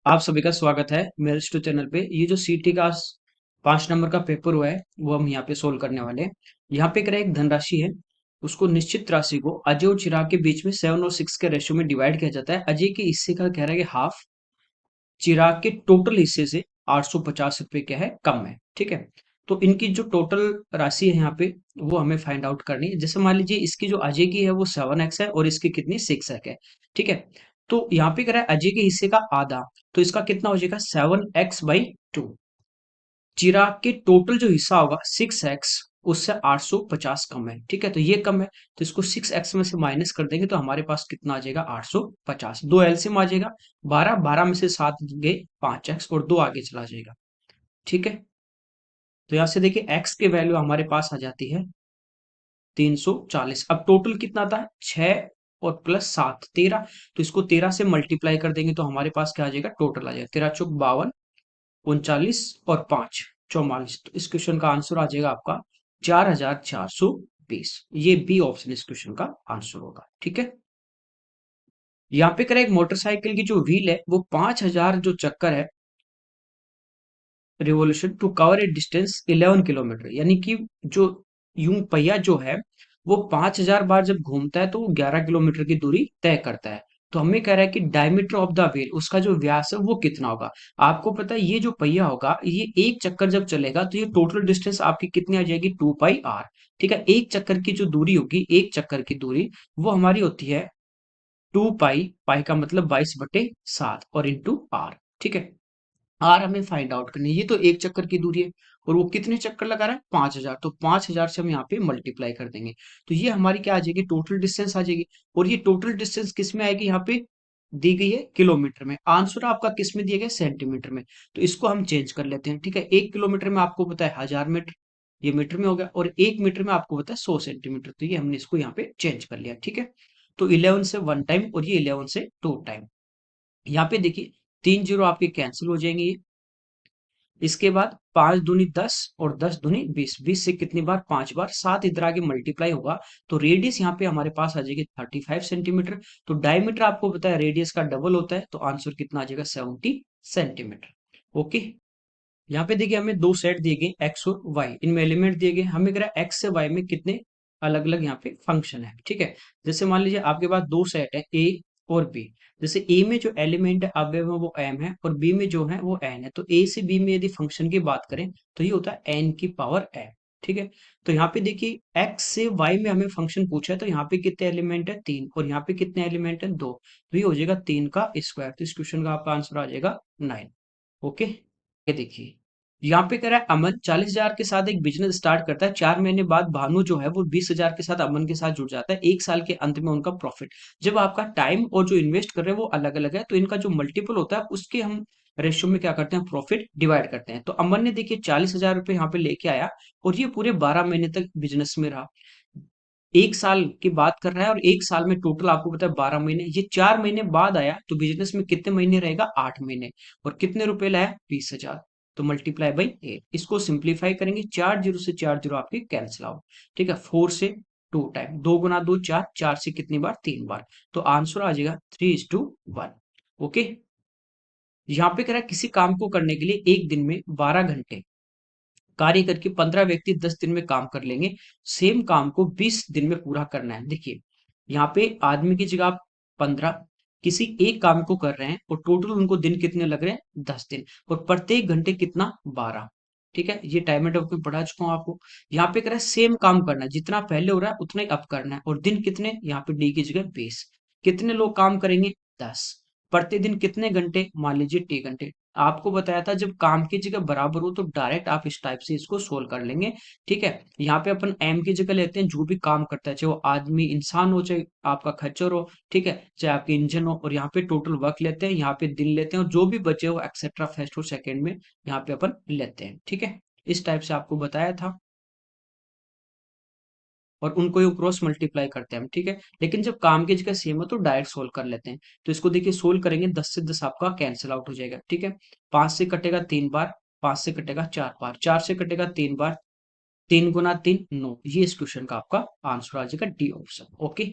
आप सभी का स्वागत है मेरे स्टू चैनल पे। ये जो सीटी का 5 नंबर का पेपर हुआ है वो हम यहाँ पे सोल्व करने वाले हैं। यहाँ पे कह रहा है एक धनराशि है, उसको निश्चित राशि को अजय और चिराग के बीच में 7 और 6 के रेशियो में डिवाइड किया जाता है। अजय के हिस्से का कह रहा है कि हाफ, चिराग के टोटल हिस्से से 850 रुपए क्या है कम है। ठीक है, तो इनकी जो टोटल राशि है यहाँ पे वो हमें फाइंड आउट करनी है। जैसे मान लीजिए इसकी जो अजय की है वो 7x है और इसकी कितनी 6x है। ठीक है, तो यहाँ पे कह रहा है अजय के हिस्से का आधा, तो इसका कितना हो जाएगा 7x/2। चिराग के टोटल जो हिस्सा होगा 6x, उससे 850 कम है। ठीक है, तो ये कम है, तो इसको 6x में से माइनस कर देंगे तो हमारे पास कितना आ जाएगा 850। दो एलसीएम आ जाएगा, 12 12 में से 7 गए 5x और 2 आगे चला जाएगा। ठीक है, तो यहां से देखिए x की वैल्यू हमारे पास आ जाती है 340। अब टोटल कितना था 6 और प्लस 7 13, तो इसको 13 से मल्टीप्लाई कर देंगे तो हमारे पास क्या आ जाएगा टोटल आ जाएगा 13 चौक 52, 39 और 5 44। तो इस क्वेश्चन का आंसर आ जाएगा आपका 4420। ये बी ऑप्शन इस क्वेश्चन का आंसर होगा। ठीक है, यहाँ पे करें एक मोटरसाइकिल की जो व्हील है वो 5000 जो चक्कर है revolution to cover a distance 11 kilometre, यानी कि जो यूं पहिया जो है वो 5000 बार जब घूमता है तो वो 11 किलोमीटर की दूरी तय करता है। तो हमें कह रहा है कि डायमीटर ऑफ द व्हील, उसका जो व्यास है वो कितना होगा। आपको पता है ये जो पहिया होगा ये एक चक्कर जब चलेगा तो ये टोटल डिस्टेंस आपकी कितनी आ जाएगी 2πr। ठीक है, एक चक्कर की जो दूरी होगी, एक चक्कर की दूरी वो हमारी होती है 2π, पाई का मतलब 22/7 और इंटू आर। ठीक है, आर हमें फाइंड आउट करनी है। ये तो एक चक्कर की दूरी है और वो कितने चक्कर लगा रहा है 5000, तो 5000 से हम यहाँ पे मल्टीप्लाई कर देंगे तो ये हमारी क्या आ जाएगी टोटल डिस्टेंस आ जाएगी। और ये टोटल डिस्टेंस किस में आएगी, यहाँ पे दी गई है किलोमीटर में, आंसर आपका किस में दिया गया सेंटीमीटर में। तो इसको हम चेंज कर लेते हैं। ठीक है, 1 किलोमीटर में आपको पता है 1000 मीटर, ये मीटर में हो गया, और 1 मीटर में आपको पता है 100 सेंटीमीटर, तो ये हमने इसको यहाँ पे चेंज कर लिया। ठीक है, तो 11 से 1 टाइम और ये 11 से 2 टाइम। यहाँ पे देखिए 3 जीरो आपके कैंसिल हो जाएंगे। इसके बाद 5 दूनी 10 और 10 दूनी 20, 20 से कितनी बार 5 बार, 7 इधर आगे मल्टीप्लाई होगा तो रेडियस यहाँ पे हमारे पास आ जाएगी 35 सेंटीमीटर। तो डायमीटर आपको पता है रेडियस का डबल होता है, तो आंसर कितना आ जाएगा 70 सेंटीमीटर। ओके, यहाँ पे देखिए हमें दो सेट दिए गए एक्स और वाई, इनमें एलिमेंट दिए गए, हमें कह रहा है एक्स से वाई में कितने अलग अलग यहाँ पे फंक्शन है। ठीक है, जैसे मान लीजिए आपके पास दो सेट है ए और बी। जैसे ए में जो एलिमेंट है अवयव है वो एम है और बी में जो है वो एन है, तो ए से बी में यदि फंक्शन की बात करें तो ये होता है एन की पावर एम। ठीक है, तो यहाँ पे देखिए एक्स से वाई में हमें फंक्शन पूछा है, तो यहाँ पे कितने एलिमेंट है 3 और यहाँ पे कितने एलिमेंट है 2, तो ये हो जाएगा 3 का स्क्वायर। तो इस क्वेश्चन का आपका आंसर आ जाएगा 9। ओके, ये देखिए यहाँ पे कह रहा है अमन 40,000 के साथ एक बिजनेस स्टार्ट करता है, 4 महीने बाद भानु जो है वो 20,000 के साथ अमन के साथ जुड़ जाता है, 1 साल के अंत में उनका प्रॉफिट। जब आपका टाइम और जो इन्वेस्ट कर रहे हैं वो अलग अलग है तो इनका जो मल्टीपल होता है उसके हम रेशियो में क्या करते हैं प्रॉफिट डिवाइड करते हैं। तो अमन ने देखिए 40,000 रुपये यहाँ पे लेके आया और ये पूरे 12 महीने तक बिजनेस में रहा। 1 साल की बात कर रहा है और 1 साल में टोटल आपको पता है 12 महीने, ये 4 महीने बाद आया तो बिजनेस में कितने महीने रहेगा 8 महीने, और कितने रुपए लाया 20,000, तो मल्टीप्लाई बाई 8। इसको सिंप्लीफाई करेंगे, 4 जीरो से 4 जीरो आपके कैंसिल आउट। ठीक है, 4 से 2 टाइम, 2 गुना 2 4, 4 से कितनी बार 3 बार, तो आंसर आ जाएगा 3:1। ओके, यहाँ पे कह रहा है किसी काम को करने के लिए एक दिन में 12 घंटे कार्य करके 15 व्यक्ति 10 दिन में काम कर लेंगे, सेम काम को 20 दिन में पूरा करना है। देखिए यहाँ पे आदमी की जगह आप 15 किसी एक काम को कर रहे हैं और टोटल उनको दिन कितने लग रहे हैं 10 दिन, और प्रत्येक घंटे कितना 12। ठीक है, ये टाइम एंड में पढ़ा चुका हूँ आपको। यहाँ पे कह रहा है सेम काम करना है, जितना पहले हो रहा है उतना ही अब करना है, और दिन कितने यहाँ पे डी की जगह 20। कितने लोग काम करेंगे 10, प्रतिदिन कितने घंटे मान लीजिए टी घंटे। आपको बताया था जब काम की जगह बराबर हो तो डायरेक्ट आप इस टाइप से इसको सोल्व कर लेंगे। ठीक है, यहाँ पे अपन एम की जगह लेते हैं जो भी काम करता है, चाहे वो आदमी इंसान हो चाहे आपका खच्चर हो, ठीक है, चाहे आपके इंजन हो, और यहाँ पे टोटल वर्क लेते हैं, यहाँ पे दिन लेते हैं, और जो भी बचे हो एक्सेट्रा फर्स्ट और सेकेंड में यहाँ पे अपन लेते हैं। ठीक है, इस टाइप से आपको बताया था और उनको ही क्रॉस मल्टीप्लाई करते हैं हम। ठीक है, लेकिन जब काम की जगह सेम हो तो डायरेक्ट सोल्व कर लेते हैं। तो इसको देखिए सोल्व करेंगे 10 से 10 आपका कैंसिल आउट हो जाएगा। ठीक है, 5 से कटेगा 3 बार, 5 से कटेगा 4 बार, 4 से कटेगा 3 बार, 3 गुना 3 9, ये इस क्वेश्चन का आपका आंसर आ जाएगा डी ऑप्शन। ओके,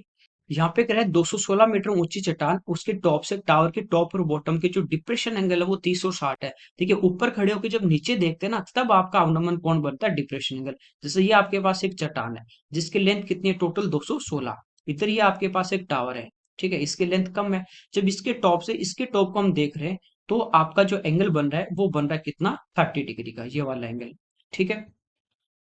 यहाँ पे कह रहा है 216 मीटर ऊंची चट्टान, उसके टॉप से टावर के टॉप और बॉटम के जो डिप्रेशन एंगल है वो 30 और 60 है। ठीक है, ऊपर खड़े होकर जब नीचे देखते हैं ना, तब आपका अवनमन कोण बनता है डिप्रेशन एंगल। जैसे ये आपके पास एक चट्टान है जिसकी लेंथ कितनी है, टोटल 216। इधर ये आपके पास एक टावर है, ठीक है, इसकी लेंथ कम है। जब इसके टॉप से इसके टॉप को हम देख रहे हैं, तो आपका जो एंगल बन रहा है वो बन रहा है कितना, 30 डिग्री का, ये वाला एंगल। ठीक है,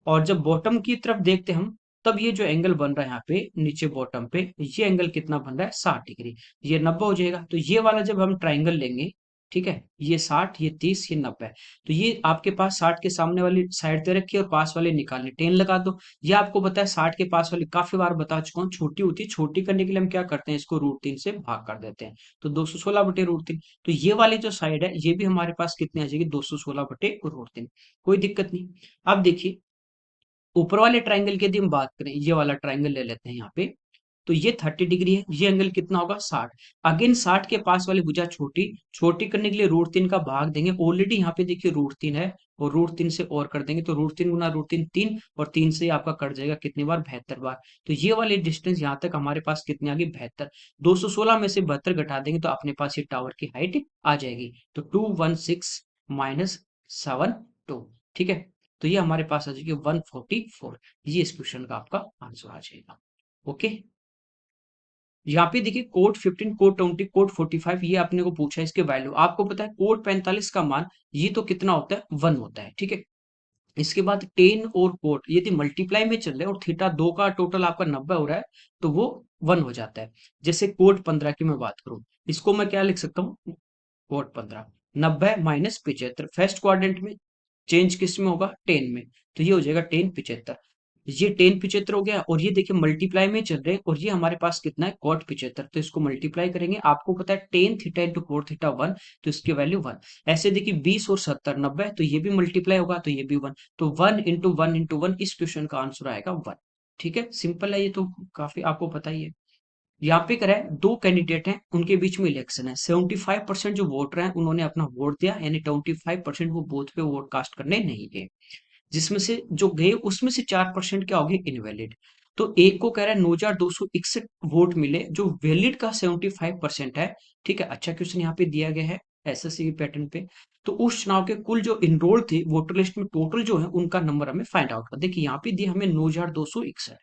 और जब बॉटम की तरफ देखते हैं हम, तब ये जो एंगल बन रहा है यहाँ पे नीचे बॉटम पे, ये एंगल कितना बन रहा है, 60 डिग्री। ये 90 हो जाएगा। तो ये वाला जब हम ट्राइंगल लेंगे, ठीक है, ये 60, ये 30, ये 90, तो ये आपके पास 60 के सामने वाली साइड दे रखी है और पास वाले निकालने, 10 लगा दो। ये आपको पता है 60 के पास वाली काफी बार बता चुका हूँ, छोटी होती है। छोटी करने के लिए हम क्या करते हैं, इसको √3 से भाग कर देते हैं। तो 216/√3। तो ये वाली जो साइड है ये भी हमारे पास कितनी आ जाएगी, 216/√3। कोई दिक्कत नहीं। अब देखिए, ऊपर वाले ट्राइंगल की यदि हम बात करें, ये वाला ट्राइंगल ले लेते हैं यहाँ पे, तो ये 30 डिग्री है, ये एंगल कितना होगा, 60। अगेन 60 के पास वाली भुजा छोटी, छोटी करने के लिए √3 का भाग देंगे। ऑलरेडी यहाँ पे देखिए √3 है, और √3 से और कर देंगे, तो √3 गुना √3 3, और 3 से आपका कट जाएगा कितनी बार, 72 बार। तो ये वाली डिस्टेंस यहाँ तक हमारे पास कितनी आ गई, 72। 216 में से 72 घटा देंगे तो अपने पास ये टावर की हाइट आ जाएगी। तो 216 माइनस 72, ठीक है। तो ये हमारे पास आ जाएगी 144। ये इस क्वेश्चन का आपका आंसर आ जाएगा। ओके, यहाँ पे देखिए कोड 15, कोड 20, कोड 45, ये आपने को पूछा है इसके वैल्यू। आपको पता है कोड 45 का मान ये तो कितना होता है, 1 होता है, ठीक है। इसके बाद 10 और कोड यदि मल्टीप्लाई में चल रहे हैं और थीटा 2 का टोटल आपका 90 हो रहा है, तो वो 1 हो जाता है। जैसे कोड 15 की मैं बात करूं, इसको मैं क्या लिख सकता हूँ, कोड 15, 90 - 75, फर्स्ट क्वाड्रेंट में चेंज किस में होगा, 10 में। तो ये हो जाएगा 10 75। ये 10 75 हो गया, और ये देखिए मल्टीप्लाई में चल रहे हैं, और ये हमारे पास कितना है, कॉट 75। तो इसको मल्टीप्लाई करेंगे, आपको पता है tan theta into cot theta 1, तो इसकी वैल्यू 1। ऐसे देखिए 20 और 70 90, तो ये भी मल्टीप्लाई होगा, तो ये भी 1। तो 1 × 1 × 1, इस क्वेश्चन का आंसर आएगा 1। ठीक है, सिंपल है, ये तो काफी आपको पता ही है। यहाँ पे करें, दो कैंडिडेट हैं, उनके बीच में इलेक्शन है। 75% जो वोटर हैं उन्होंने अपना वोट दिया, यानी 25% वो बूथ पे वोट कास्ट करने नहीं गए। जिसमें से जो गए उसमें से 4% क्या हो गए, इनवैलिड। तो एक को कह रहा है 9261 वोट मिले, जो वैलिड का 75% है। ठीक है, अच्छा क्वेश्चन यहाँ पे दिया गया है एसएससी पैटर्न पे। तो उस चुनाव के कुल जो इनरोल्ड थे वोटर लिस्ट में, टोटल जो है उनका नंबर हमें फाइंड आउट कर। देखिए यहाँ पे दिया हमें 9261,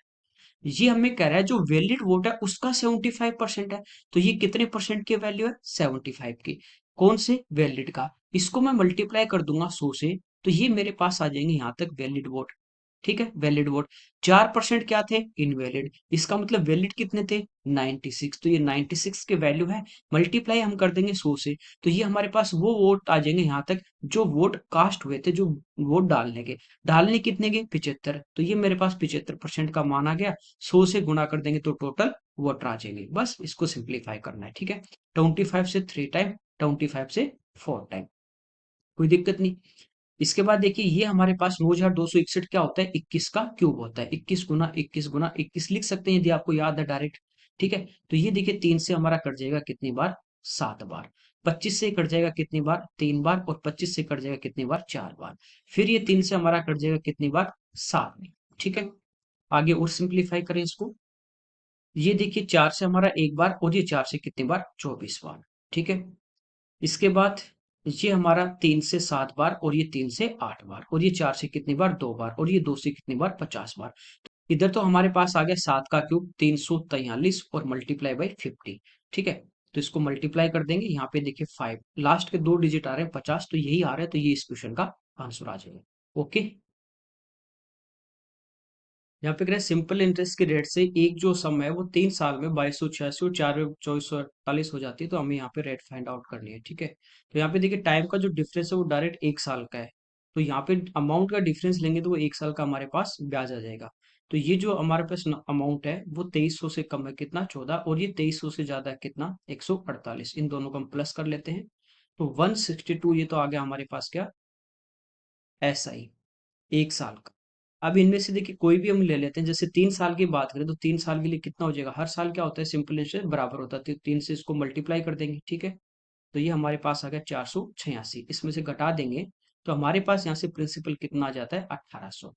ये हमें कह रहा है जो वैलिड वोट है उसका 75% है। तो ये कितने परसेंट की वैल्यू है, 75 की। कौन से, वैलिड का। इसको मैं मल्टीप्लाई कर दूंगा 100 से, तो ये मेरे पास आ जाएंगे यहाँ तक वैलिड वोट। ठीक है, वैलिड वोट। 4% क्या थे, इनवैलिड। इसका मतलब वैलिड कितने थे, 96। तो ये 96 के वैल्यू है। मल्टीप्लाई हम कर देंगे 100 से, तो ये हमारे पास वो वोट आ जाएंगे यहाँ तक जो वोट कास्ट हुए थे, जो वोट डालने के। डालने कितने के, 75। तो ये मेरे पास 75% का मान आ गया। 100 से गुणा कर देंगे तो टोटल वोटर आ जाएंगे। बस इसको सिंप्लीफाई करना है, ठीक है। 25 से 3 टाइम, 25 से 4 टाइम, कोई दिक्कत नहीं। इसके बाद देखिए ये हमारे पास 9261 क्या होता है, 21 का क्यूब होता है। 21 × 21 × 21 लिख सकते हैं यदि आपको याद है डायरेक्ट। ठीक है, तो ये देखिए 3 से हमारा कट जाएगा कितनी बार, 7 बार। 25 से कट जाएगा कितनी बार, 3 बार। और 25 से कट जाएगा कितनी बार, 4 बार। फिर ये 3 से हमारा कट जाएगा कितनी बार, 7 बार। ठीक है, आगे और सिंप्लीफाई करें इसको। ये देखिए 4 से हमारा 1 बार, और ये 4 से कितनी बार, 24 बार। ठीक है, इसके बाद ये हमारा 3 से 7 बार, और ये 3 से 8 बार, और ये 4 से कितनी बार, 2 बार, और ये 2 से कितनी बार, 50 बार। इधर तो हमारे पास आ गया 7 का क्यूब 343, और मल्टीप्लाई बाई 50। ठीक है, तो इसको मल्टीप्लाई कर देंगे, यहाँ पे देखिए 5, लास्ट के 2 डिजिट आ रहे हैं 50, तो यही आ रहा है, तो ये इस क्वेश्चन का आंसर आ जाएगा। ओके, यहाँ पे कह रहे हैं सिंपल इंटरेस्ट के रेट से एक जो सम है वो 3 साल में 2286 और 4 में 2448 हो जाती है। तो हमें यहाँ पे रेट फाइंड आउट करनी है, ठीक है। तो यहाँ पे देखिए टाइम का जो डिफरेंस है वो डायरेक्ट 1 साल का है। तो यहाँ पे अमाउंट का डिफरेंस लेंगे तो वो 1 साल का हमारे पास ब्याज आ जाएगा। तो ये जो हमारे पास अमाउंट है वो 2300 से कम है कितना, 14, और ये 2300 से ज्यादा है कितना, 148। इन दोनों को हम प्लस कर लेते हैं, तो 162। ये तो आ गया हमारे पास क्या, SI 1 साल का। अब इनमें से देखिए कोई भी हम ले लेते हैं, जैसे 3 साल की बात करें तो 3 साल के लिए कितना हो जाएगा, हर साल क्या होता है, सिंपल इंटरेस्ट बराबर होता है, तो 3 से इसको मल्टीप्लाई कर देंगे। ठीक है, तो ये हमारे पास आ गया 486, इसमें से घटा देंगे तो हमारे पास यहाँ से प्रिंसिपल कितना आ जाता है, 1800।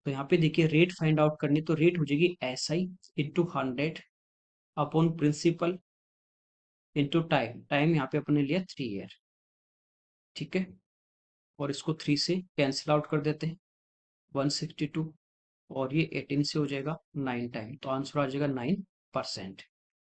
तो यहाँ पे देखिए रेट फाइंड आउट करनी, तो रेट हो जाएगी SI into 100 upon principal into time, time यहाँ पे अपने लिया 3 ईयर, ठीक है। और इसको 3 से कैंसिल आउट कर देते हैं, 162, और ये 18 से हो जाएगा 9 टाइम, तो आंसर आ जाएगा 9%।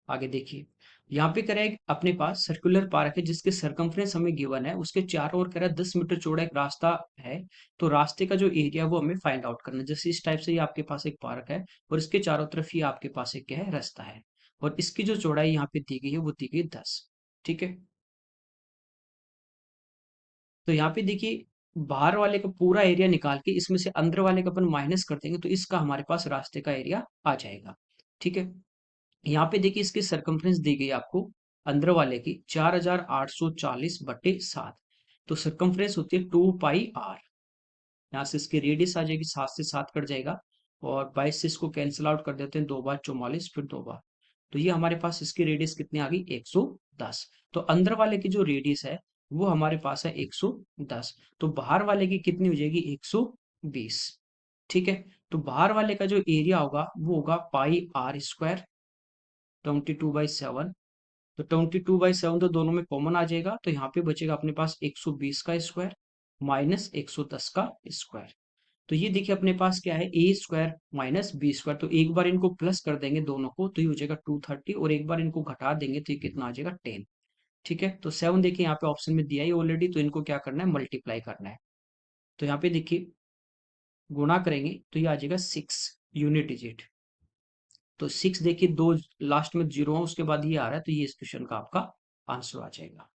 आगे देखिए, यहाँ पे कह रहा है अपने पास सर्कुलर पार्क है जिसके सरकमफ्रेंस हमें गिवन है, उसके चारों ओर कह रहा है 10 मीटर चौड़ा एक रास्ता है, तो रास्ते का जो एरिया वो हमें फाइंड आउट करना है। जैसे इस टाइप से ये आपके पास एक पार्क है और इसके चारों तरफ ये आपके पास एक क्या है, रास्ता है, और इसकी जो चौड़ाई यहाँ पे दी गई है वो दी गई 10, ठीक है। तो यहाँ पे देखिए, बाहर वाले का पूरा एरिया निकाल के इसमें से अंदर वाले का अपन माइनस कर देंगे तो इसका हमारे पास रास्ते का एरिया आ जाएगा, ठीक है। यहाँ पे देखिए इसकी सरकमफ्रेंस दी गई आपको अंदर वाले की 4840/7, तो सरकमफ्रेंस होती है 2 पाई आर। यहाँ से इसकी रेडियस आ जाएगी, 7 से 7 कट जाएगा, और 22 से इसको कैंसिल आउट कर देते हैं, 2 बार 44, फिर 2 बार, तो ये हमारे पास इसकी रेडियस कितनी आ गई, 110। तो अंदर वाले की जो रेडियस है वो हमारे पास है 110, तो बाहर वाले की कितनी हो जाएगी, 120, ठीक है। तो बाहर वाले का जो एरिया होगा वो होगा πr², 22/7, तो 22/7 तो दोनों में कॉमन आ जाएगा, तो यहाँ पे बचेगा अपने पास 120 का स्क्वायर माइनस 110 का स्क्वायर। तो ये देखिए अपने पास क्या है, ए स्क्वायर माइनस बी स्क्वायर, तो एक बार इनको प्लस कर देंगे दोनों को तो ये हो जाएगा 230, और एक बार इनको घटा देंगे तो ये कितना आ जाएगा, 10, ठीक है। तो 7 देखिए यहाँ पे ऑप्शन में दिया ही ऑलरेडी, तो इनको क्या करना है, मल्टीप्लाई करना है। तो यहाँ पे देखिए गुणा करेंगे तो ये आ जाएगा 6 यूनिट डिजिट, तो 6 देखिए, दो लास्ट में जीरो है उसके बाद ये आ रहा है, तो ये इस क्वेश्चन का आपका आंसर आ जाएगा।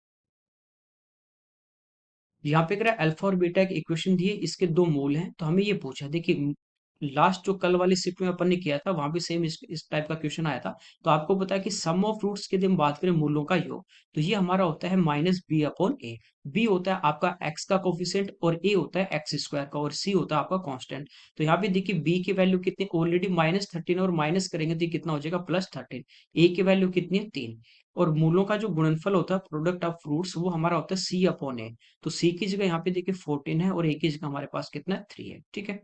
यहाँ पे कह रहा है अल्फा और बीटा की इक्वेशन दी है, इसके दो मूल हैं, तो हमें ये पूछा, देखिए लास्ट जो कल वाली शिफ्ट में अपन ने किया था वहां भी सेम इस टाइप का क्वेश्चन आया था। तो आपको पता है कि सम ऑफ रूट्स की यदि हम बात करें मूलों का योग, तो ये हमारा होता है -b/a। बी होता है आपका x का कोफिशिएंट, और a होता है x² का, और c होता है आपका कांस्टेंट। तो यहाँ पे देखिए b की वैल्यू कितनी, ऑलरेडी -13, और माइनस करेंगे तो ये कितना हो जाएगा, +13। a की वैल्यू कितनी है, 3, और मूलों का जो गुणनफल होता है प्रोडक्ट ऑफ फ्रूट्स वो हमारा होता है c/a। तो c की जगह यहाँ पे देखिए 14 है, और a की जगह हमारे पास कितना है, 3 है, ठीक है।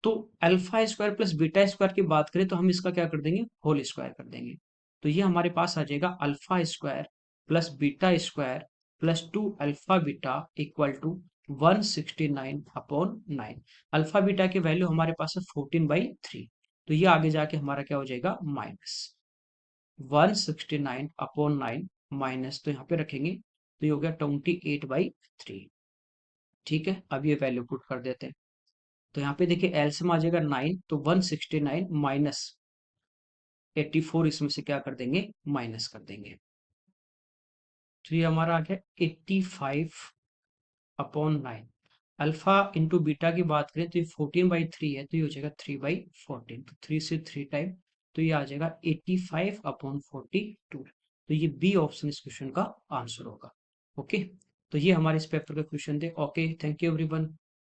तो alpha square plus beta square की बात करें तो हम इसका क्या कर देंगे, होल स्क्वायर कर देंगे, तो ये हमारे पास आ जाएगा alpha square plus beta square plus 2 alpha beta equal to 169/9। Alpha beta की वैल्यू हमारे पास है 14/3, तो ये आगे जाके हमारा क्या हो जाएगा, -169/9 माइनस, तो यहाँ पे रखेंगे तो ये हो गया 28/3, ठीक है। अब ये वैल्यू पुट कर देते हैं, तो यहाँ पे देखिए एलसीएम आ जाएगा 9, तो 169 माइनस 84, इसमें से क्या कर देंगे, माइनस कर देंगे, तो ये हमारा आ गया 85/9। अल्फा इंटू बीटा की बात करें तो ये 14/3 है, तो ये हो जाएगा 3/14, तो 3 से 3 टाइम, तो ये आ जाएगा 85/42, तो ये बी ऑप्शन इस क्वेश्चन का आंसर होगा। ओके, तो ये हमारे इस पेपर का क्वेश्चन थे। Okay, thank you everyone.